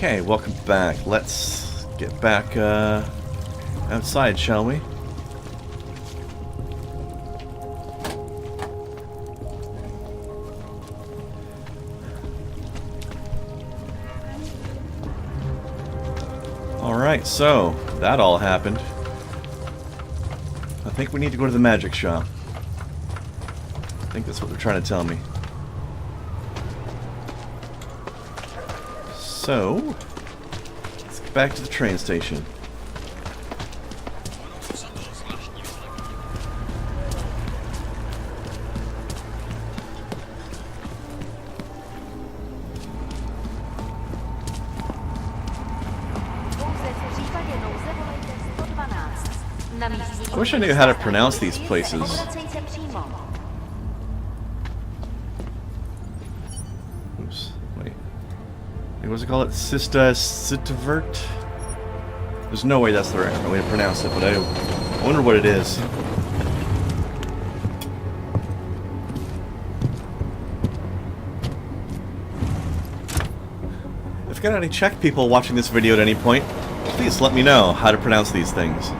Okay, welcome back. Let's get back outside, shall we? Alright, so that all happened. I think we need to go to the magic shop. I think that's what they're trying to tell me. So, let's get back to the train station. I wish I knew how to pronounce these places. Oops, wait. What's it called? Sitivert? There's no way that's the right way to pronounce it, but I wonder what it is. If you've got any Czech people watching this video at any point, please let me know how to pronounce these things.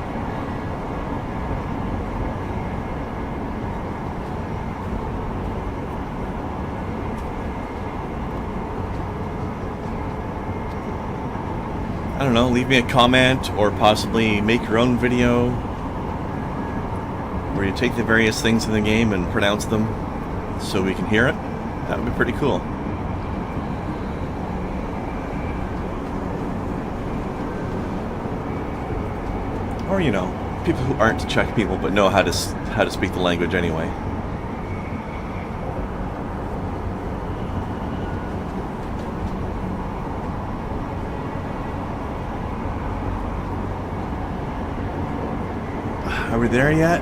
I don't know, leave me a comment or possibly make your own video where you take the various things in the game and pronounce them so we can hear it. That would be pretty cool. Or, you know, people who aren't Czech people but know how to speak the language anyway. Are we there yet?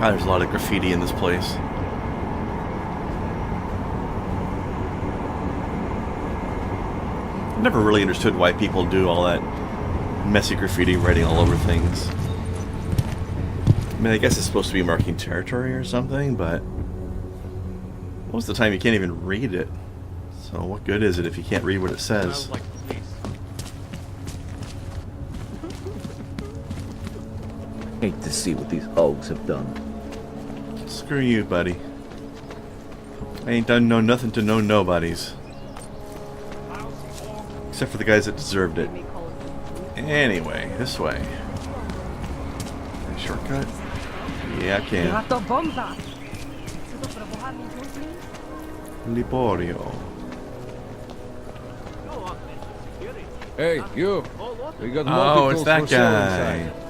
God, there's a lot of graffiti in this place. I never really understood why people do all that messy graffiti writing all over things. I mean, I guess it's supposed to be marking territory or something, but most of the time you can't even read it. So what good is it if you can't read what it says? Hate to see what these hogs have done. Screw you, buddy. I ain't done nothing to no nobodies. Except for the guys that deserved it. Anyway, this way. Shortcut? Yeah, I can. Liborio. Hey, you! We got Oh, it's that for sale guy. inside.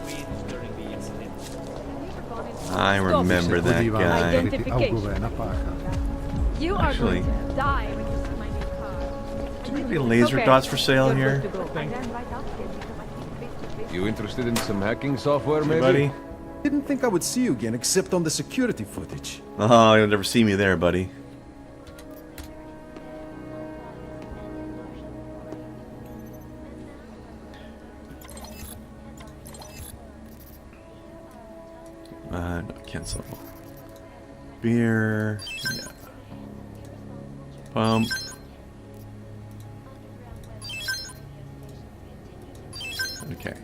I remember that guy. You are Actually, going to die when you see my new car. do you have any laser dots for sale here? You interested in some hacking software, Hey, maybe? buddy? Didn't think I would see you again except on the security footage. Oh, you'll never see me there, buddy. No, cancel. Beer. Yeah. Pump. Okay.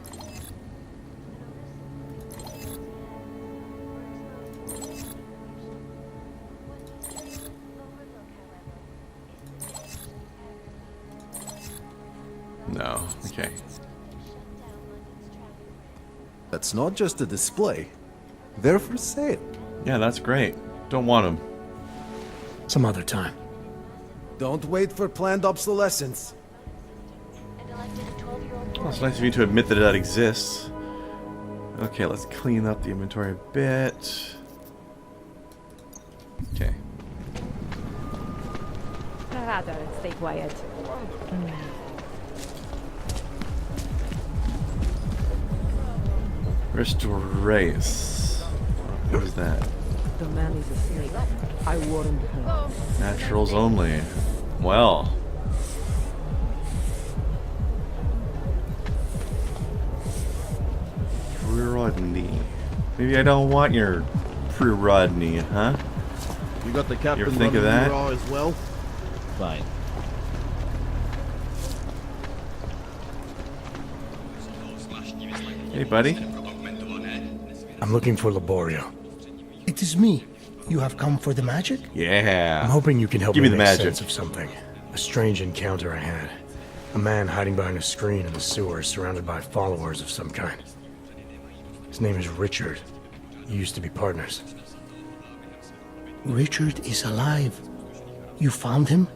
No. Okay. That's not just a display. They're for sale. Yeah, that's great. Don't want them. Some other time. Don't wait for planned obsolescence. Well, it's nice of you to admit that that exists. Okay, let's clean up the inventory a bit. Okay. Rather, stay quiet. Restore race. What is that? The man is a snake. I warned him. Naturals only. Well. Rodney. Maybe I don't want your Rodney, huh? You got the captain You ever think of running that? you raw as well? Fine. Hey, buddy. I'm looking for Laborio. It is me. You have come for the magic? Yeah. I'm hoping you can help Give me me the make magic. sense of something. A strange encounter I had. A man hiding behind a screen in the sewers, surrounded by followers of some kind. His name is Richard. You used to be partners. Richard is alive. You found him?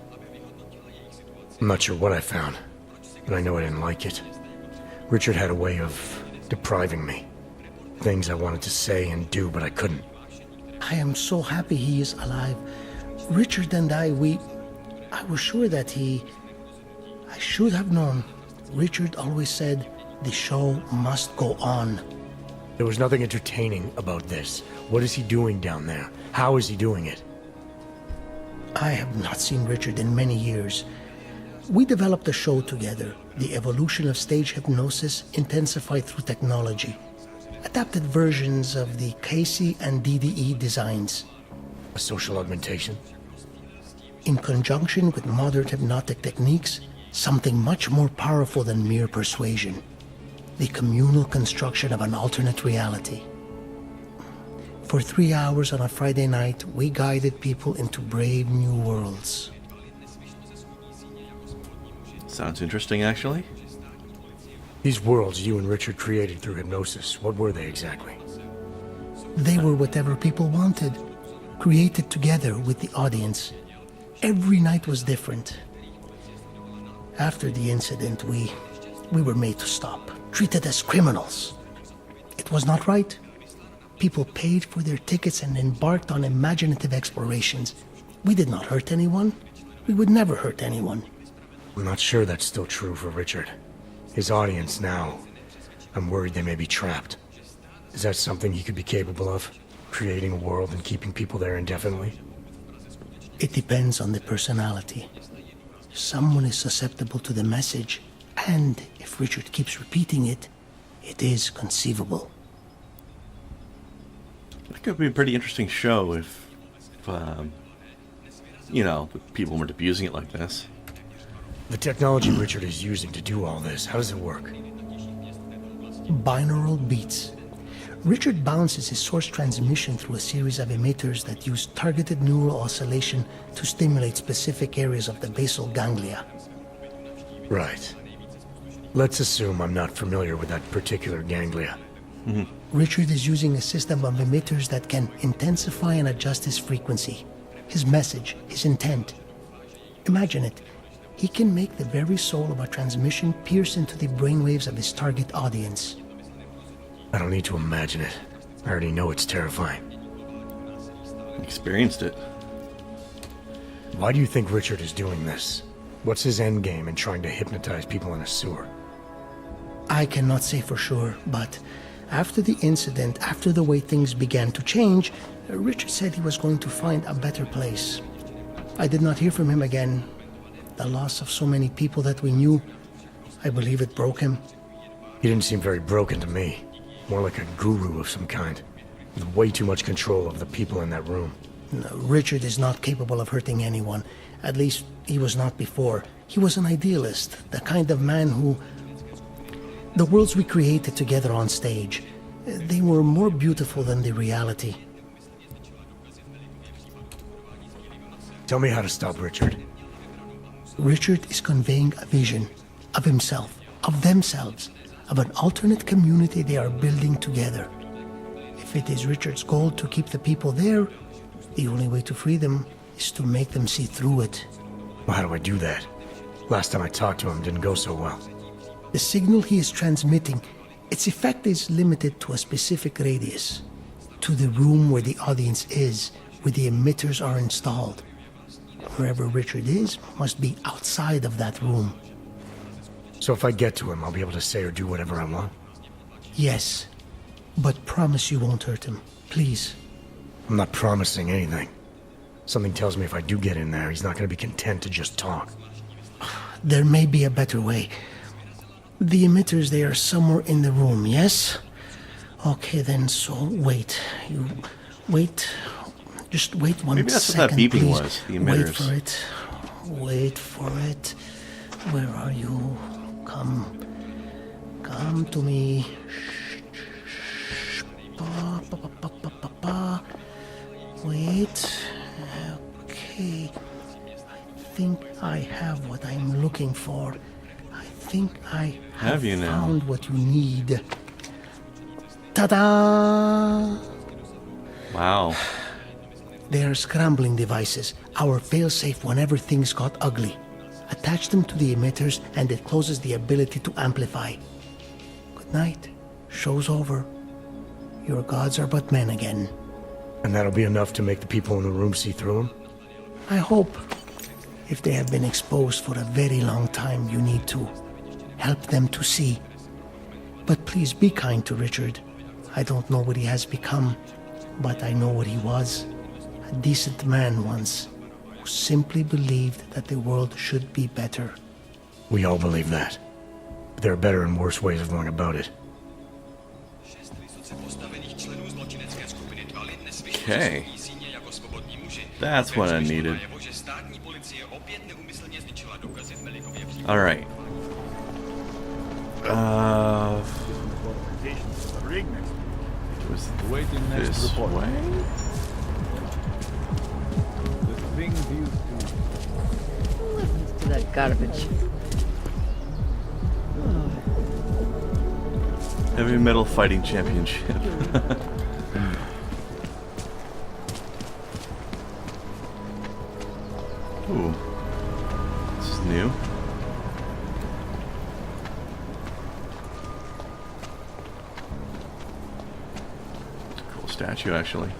I'm not sure what I found, but I know I didn't like it. Richard had a way of depriving me. Things I wanted to say and do, but I couldn't. I am so happy he is alive. Richard and I was sure that I should have known. Richard always said, the show must go on. There was nothing entertaining about this. What is he doing down there? How is he doing it? I have not seen Richard in many years. We developed a show together, The Evolution of Stage Hypnosis Intensified Through Technology. Adapted versions of the Casey and DDE designs. A social augmentation? In conjunction with modern hypnotic techniques, something much more powerful than mere persuasion. The communal construction of an alternate reality. For 3 hours on a Friday night, we guided people into brave new worlds. Sounds interesting, actually. These worlds you and Richard created through hypnosis, what were they exactly? They were whatever people wanted, created together with the audience. Every night was different. After the incident, we were made to stop, treated as criminals. It was not right. People paid for their tickets and embarked on imaginative explorations. We did not hurt anyone. We would never hurt anyone. I'm not sure that's still true for Richard. His audience now, I'm worried they may be trapped. Is that something he could be capable of? Creating a world and keeping people there indefinitely? It depends on the personality. Someone is susceptible to the message, and if Richard keeps repeating it, it is conceivable. That could be a pretty interesting show if you know, people weren't abusing it like this. The technology Richard is using to do all this, how does it work? Binaural beats. Richard bounces his source transmission through a series of emitters that use targeted neural oscillation to stimulate specific areas of the basal ganglia. Right. Let's assume I'm not familiar with that particular ganglia. Richard is using a system of emitters that can intensify and adjust his frequency, his message, his intent. Imagine it. He can make the very soul of a transmission pierce into the brainwaves of his target audience. I don't need to imagine it. I already know it's terrifying. Experienced it. Why do you think Richard is doing this? What's his end game in trying to hypnotize people in a sewer? I cannot say for sure, but after the incident, after the way things began to change, Richard said he was going to find a better place. I did not hear from him again. The loss of so many people that we knew, I believe it broke him. He didn't seem very broken to me. More like a guru of some kind, with way too much control of the people in that room. No, Richard is not capable of hurting anyone. At least, he was not before. He was an idealist, the kind of man who... The worlds we created together on stage, they were more beautiful than the reality. Tell me how to stop Richard. Richard is conveying a vision of himself, of themselves, of an alternate community they are building together. If it is Richard's goal to keep the people there, the only way to free them is to make them see through it. Well, how do I do that? Last time I talked to him didn't go so well. The signal he is transmitting, its effect is limited to a specific radius, to the room where the audience is, where the emitters are installed. Wherever Richard is must be outside of that room. So if I get to him, I'll be able to say or do whatever I want? Yes, but promise you won't hurt him, please. I'm not promising anything. Something tells me if I do get in there, he's not going to be content to just talk. There may be a better way. The emitters, they are somewhere in the room, yes? Okay then, so wait. You wait. Just wait one second, Maybe that's what that beeping please. was, the Wait emitters. for it. Wait for it. Where are you? Come to me. Shh. Wait. Okay. I think I have what I'm looking for. I think I Have you now? found what you need. Ta-da! Wow. They are scrambling devices, our failsafe whenever things got ugly. Attach them to the emitters and it closes the ability to amplify. Good night. Show's over. Your gods are but men again. And that'll be enough to make the people in the room see through them? I hope. If they have been exposed for a very long time, you need to help them to see. But please be kind to Richard. I don't know what he has become, but I know what he was. A decent man once, who simply believed that the world should be better. We all believe that. But there are better and worse ways of going about it. Okay. That's what I needed. Alright. It was Waiting next this report. way? The things used to. Who listens to that garbage? Heavy Metal Fighting Championship. Ooh. This is new. Cool statue, actually.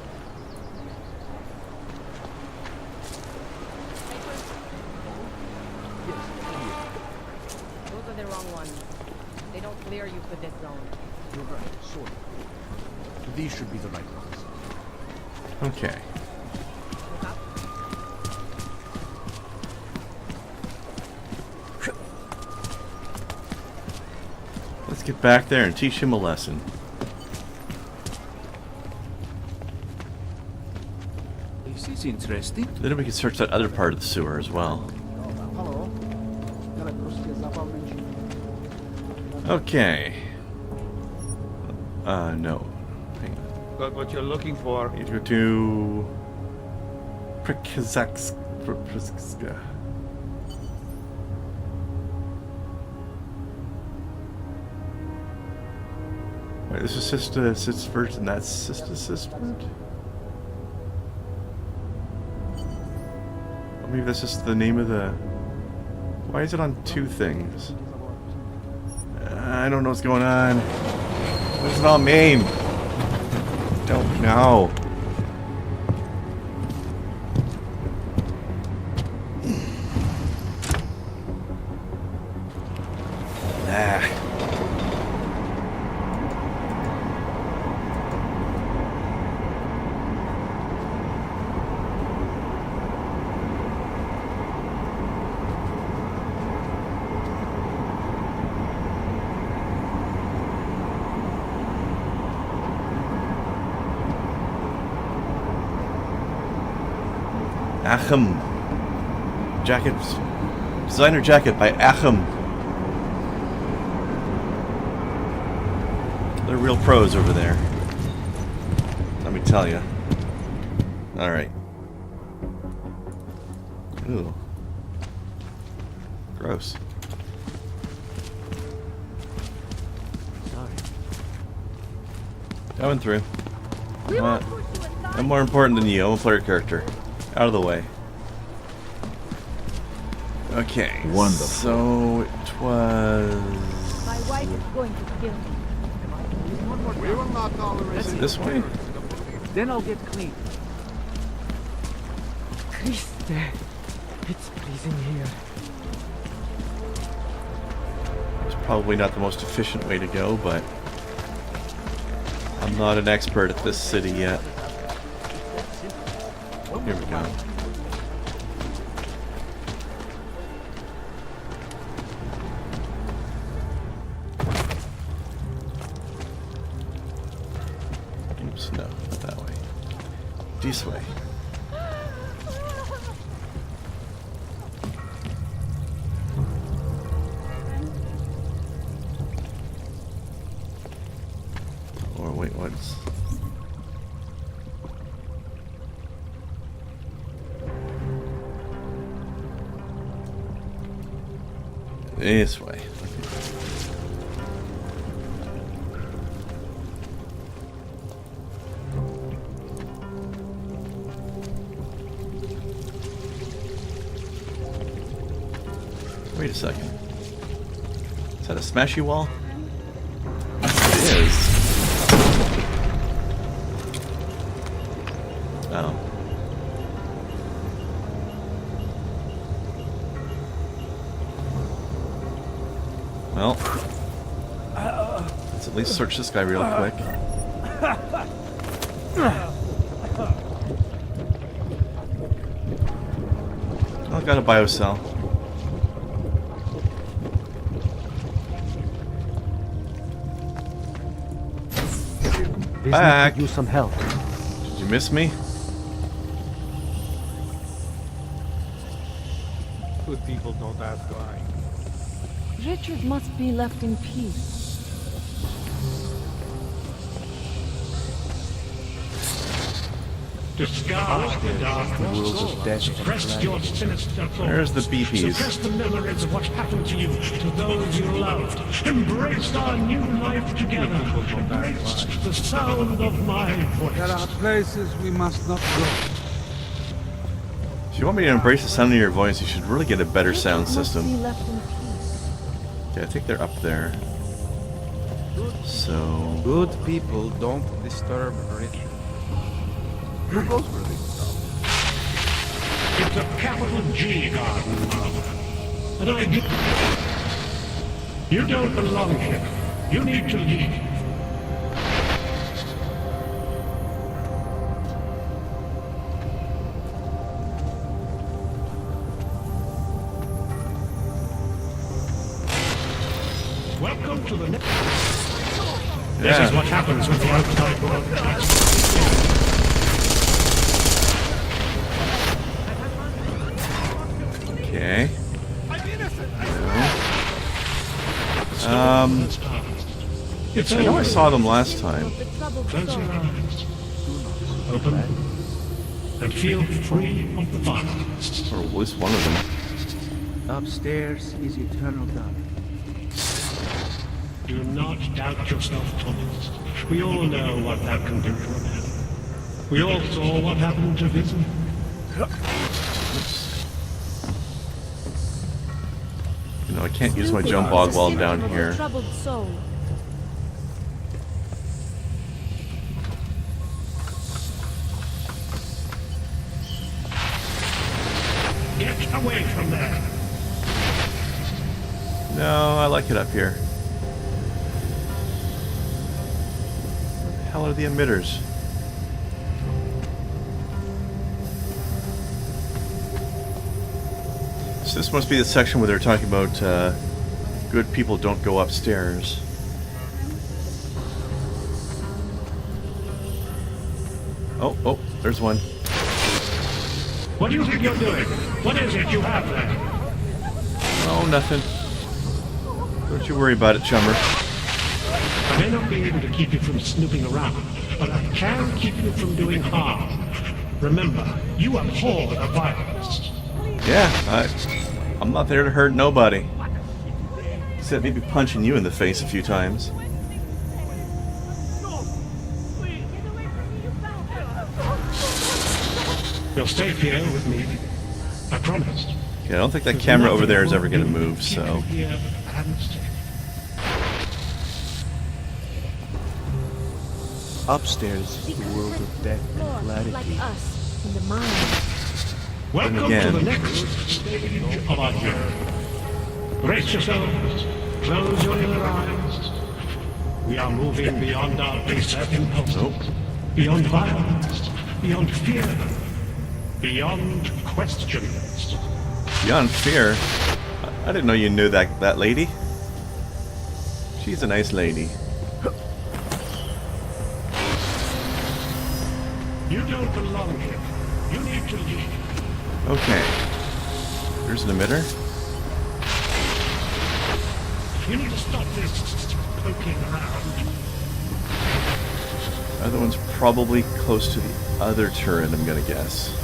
Those are the wrong ones. They don't clear you for this zone. You're right, sort of. These should be the right ones. Okay. Look up. Let's get back there and teach him a lesson. This is interesting. Then we can search that other part of the sewer as well. Okay. No. Hang on. Got what you're looking for. Need to go to Prikazaksk. Wait, this is just assist first, and that's assist first? Or maybe that's just the name of the... Why is it on two things? I don't know what's going on. What does it all mean? Don't know. Ah. Achim. Jacket. Designer jacket by Achim. They're real pros over there. Let me tell you. Alright. Ooh. Gross. Sorry. Coming through. We won't push you aside. I'm more important than you. I'm a player character. Out of the way. Okay. Wonderful. So it was. My wife is going to kill me. We will not tolerate Is it this way? Then I'll get clean. Christ, it's freezing here. It's probably not the most efficient way to go, but I'm not an expert at this city yet. Here we go. Oops, no, not that way. This way. Or wait, what's... This way. Wait a second. Is that a smashy wall? It is. Oh. Well, let's at least search this guy real quick. Oh, got a biocell. Back. Use some help. Did you miss me? Good people don't ask why. Richard must be left in peace. Disguise the dark World of death. Suppress your sinister thoughts. There's the BPs. Suppress the memories of what happened to you, to those you loved. Embrace our new life together. Embrace the sound of my voice. There are places we must not go. If you want me to embrace the sound of your voice, you should really get a better sound Richard must be system. left in peace. Okay, I think they're up there. So... Good people don't disturb Richard. Who goes for this stuff? It's a capital G garden, love. And I do. You don't belong here. You need to leave. Welcome to the next. This is what happens with the outside world. Okay. It's I know I saw them last time. The troubled Close your soul. eyes. Open. And feel free of the violence. Or at least one of them. Upstairs is eternal dark. Do not doubt yourself, Thomas. We all know what that can do to a man. We all saw what happened to Vincent. You know, I can't use my jump bog while I'm down Symptom of a here. troubled soul. Get away from there. No, I like it up here. Where the hell are the emitters? So this must be the section where they're talking about good people don't go upstairs. Oh, there's one. What do you think you're doing? What is it you have there? Oh, nothing. Don't you worry about it, chummer. I may not be able to keep you from snooping around, but I can keep you from doing harm. Remember, you abhor the violence. Yeah, I'm not there to hurt nobody. Except maybe punching you in the face a few times. You'll stay here with me. I promise. Yeah, I don't think that camera over there is ever going to move, so... Keep you here and safe. Upstairs, the world of death and Lord, clarity. like us, in the mind. Welcome again- to the next stage of our journey. Brace yourselves. Close your inner eyes. We are moving beyond our baser impulses. Beyond violence. Beyond fear. Beyond questions. Beyond fear? I didn't know you knew that lady. She's a nice lady. You don't belong here. You need to leave. Okay. There's an emitter. You need to stop this poking around. Other one's probably close to the other turret, I'm gonna guess.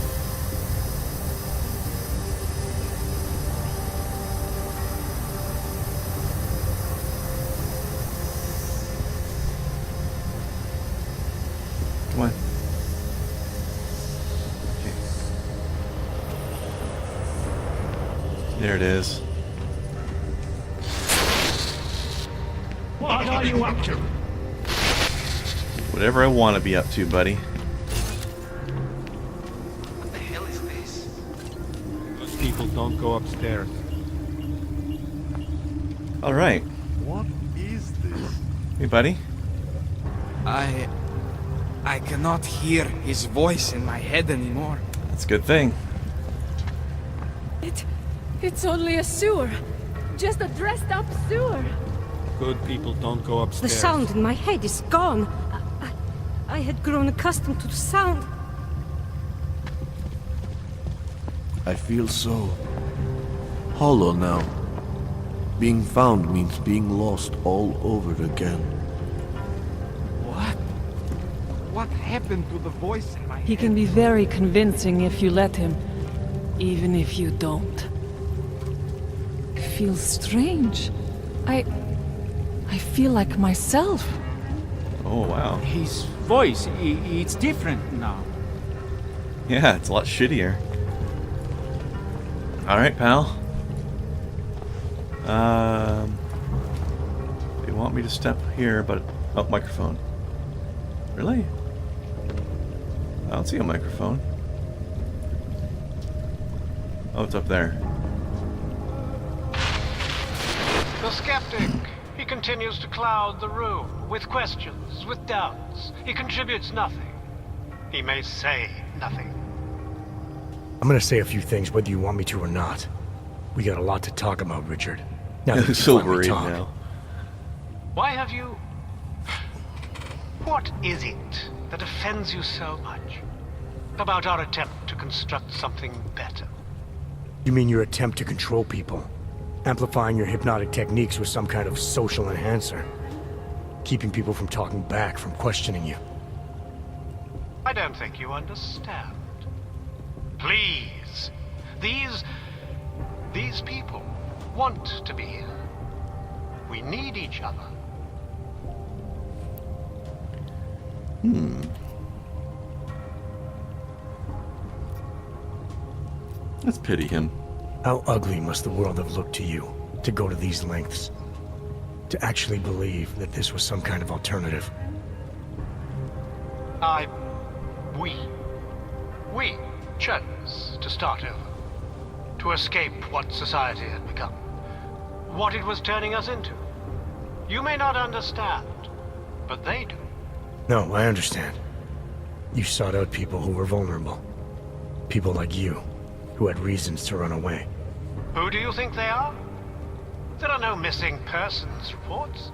There it is. What are you up to? Whatever I want to be up to, buddy. What the hell is this? Those people don't go upstairs. Alright. What is this? Hey, buddy. I cannot hear his voice in my head anymore. That's a good thing. It's only a sewer. Just a dressed up sewer. Good people don't go The upstairs. sound in my head is gone. I had grown accustomed to the sound. I feel so hollow now. Being found means being lost all over again. What? What happened to the voice in my head? He can be very convincing if you let him, even if you don't. It feels strange. I feel like myself. Oh, wow. His voice, it's different now. Yeah, it's a lot shittier. Alright, pal. They want me to step here, but... Oh, microphone. Really? I don't see a microphone. Oh, it's up there. The skeptic. He continues to cloud the room with questions, with doubts. He contributes nothing. He may say nothing. I'm gonna say a few things whether you want me to or not. We got a lot to talk about, Richard. Now that we I'm so finally worried talk. now. Why have you... What is it that offends you so much about our attempt to construct something better? You mean your attempt to control people? Amplifying your hypnotic techniques with some kind of social enhancer? Keeping people from talking back, from questioning you? I don't think you understand. Please. These people want to be here. We need each other. Let's pity him. How ugly must the world have looked to you, to go to these lengths? To actually believe that this was some kind of alternative? We chose to start over. To escape what society had become. What it was turning us into. You may not understand, but they do. No, I understand. You sought out people who were vulnerable. People like you, who had reasons to run away. Who do you think they are? There are no missing persons reports.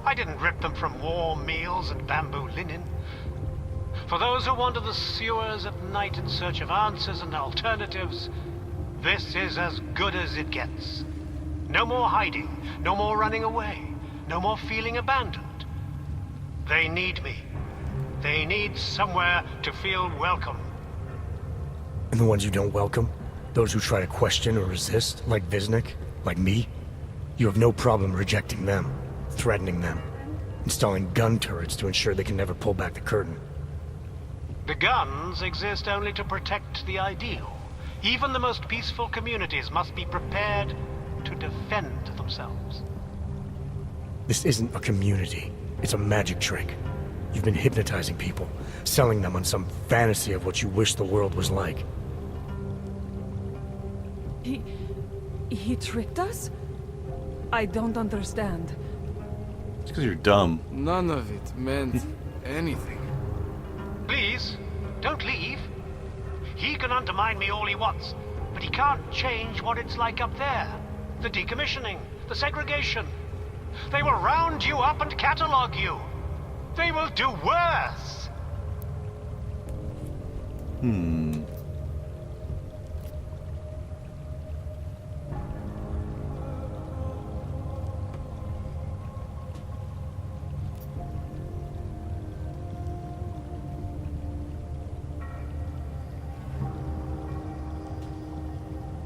I didn't rip them from warm meals and bamboo linen. For those who wander the sewers at night in search of answers and alternatives, this is as good as it gets. No more hiding, no more running away, no more feeling abandoned. They need me. They need somewhere to feel welcome. And the ones you don't welcome? Those who try to question or resist, like Visnik, like me? You have no problem rejecting them, threatening them, installing gun turrets to ensure they can never pull back the curtain. The guns exist only to protect the ideal. Even the most peaceful communities must be prepared to defend themselves. This isn't a community. It's a magic trick. You've been hypnotizing people, selling them on some fantasy of what you wish the world was like. He tricked us? I don't understand. It's because you're dumb. None of it meant anything. Please, don't leave. He can undermine me all he wants, but he can't change what it's like up there. The decommissioning, the segregation. They will round you up and catalog you. They will do worse.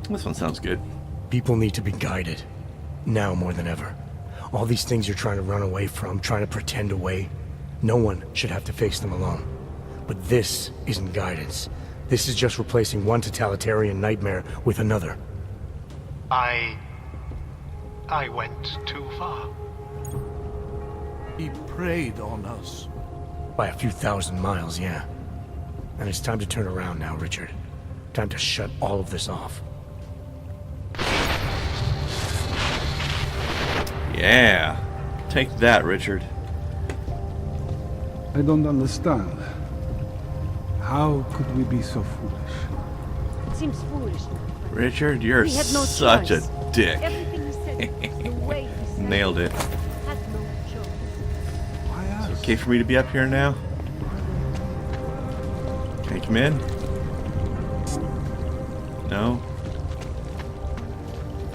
This one sounds good. People need to be guided. Now more than ever. All these things you're trying to run away from, trying to pretend away, no one should have to face them alone. But this isn't guidance. This is just replacing one totalitarian nightmare with another. I went too far. He preyed on us. By a few thousand miles, yeah. And it's time to turn around now, Richard. Time to shut all of this off. Yeah. Take that, Richard. I don't understand. How could we be so foolish? It seems foolish. Richard, you're We had no such choice. a dick. Everything he said, the way he said Nailed it. had no choice. Is it okay for me to be up here now? Can I come in? No?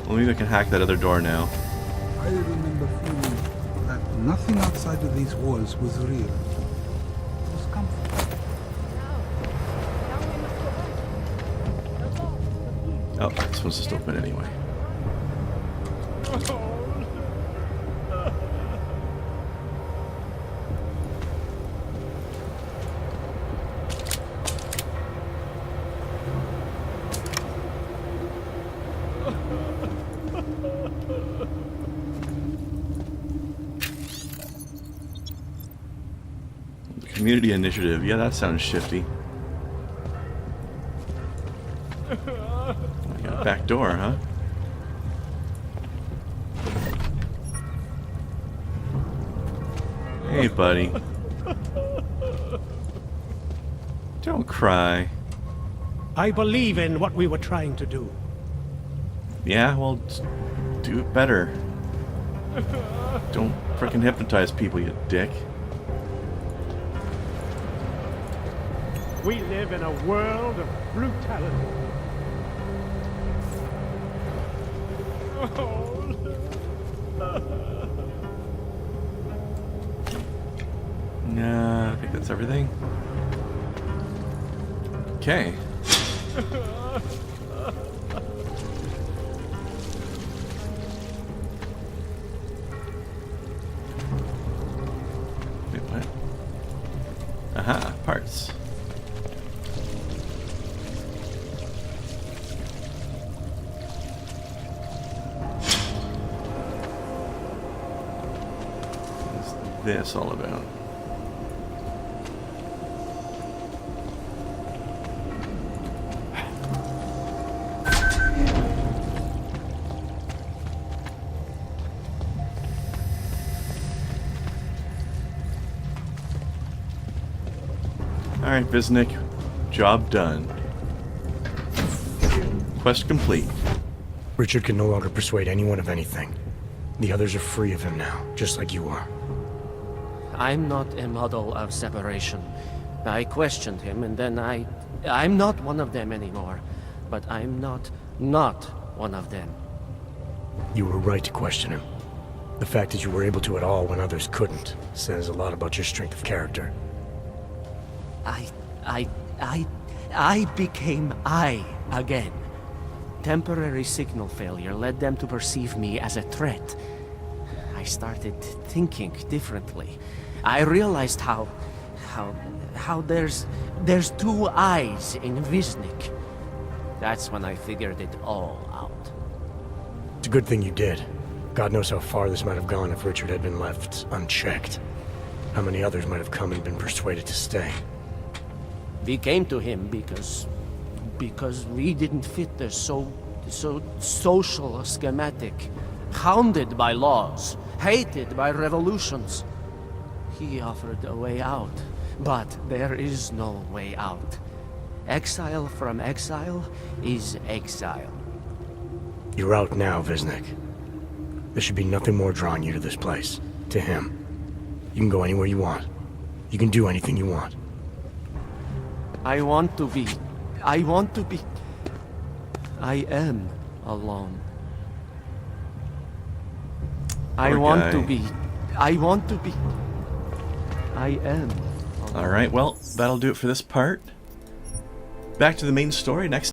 Well, maybe I can hack that other door now. I remember feeling that nothing outside of these walls was real. It was comforting. Oh, this one's just open anyway. Community initiative. Yeah, that sounds shifty. We got a back door, huh? Hey, buddy. Don't cry. I believe in what we were trying to do. Yeah, well, just do it better. Don't frickin' hypnotize people, you dick. We live in a world of brutality. Nah, I think that's everything. Okay. Wait, what? Aha, parts. What's this all about? Alright, Visnik. Job done. Quest complete. Richard can no longer persuade anyone of anything. The others are free of him now, just like you are. I'm not a model of separation. I questioned him, and then I'm not one of them anymore. But I'm not one of them. You were right to question him. The fact that you were able to at all when others couldn't says a lot about your strength of character. I became I again. Temporary signal failure led them to perceive me as a threat. I started thinking differently. I realized how there's two eyes in Visnik. That's when I figured it all out. It's a good thing you did. God knows how far this might have gone if Richard had been left unchecked. How many others might have come and been persuaded to stay. We came to him because we didn't fit the so social schematic, hounded by laws, hated by revolutions. He offered a way out, but there is no way out. Exile from exile is exile. You're out now, Visnik. There should be nothing more drawing you to this place, to him. You can go anywhere you want. You can do anything you want. I am alone. I am alone. Alright, well, that'll do it for this part. Back to the main story next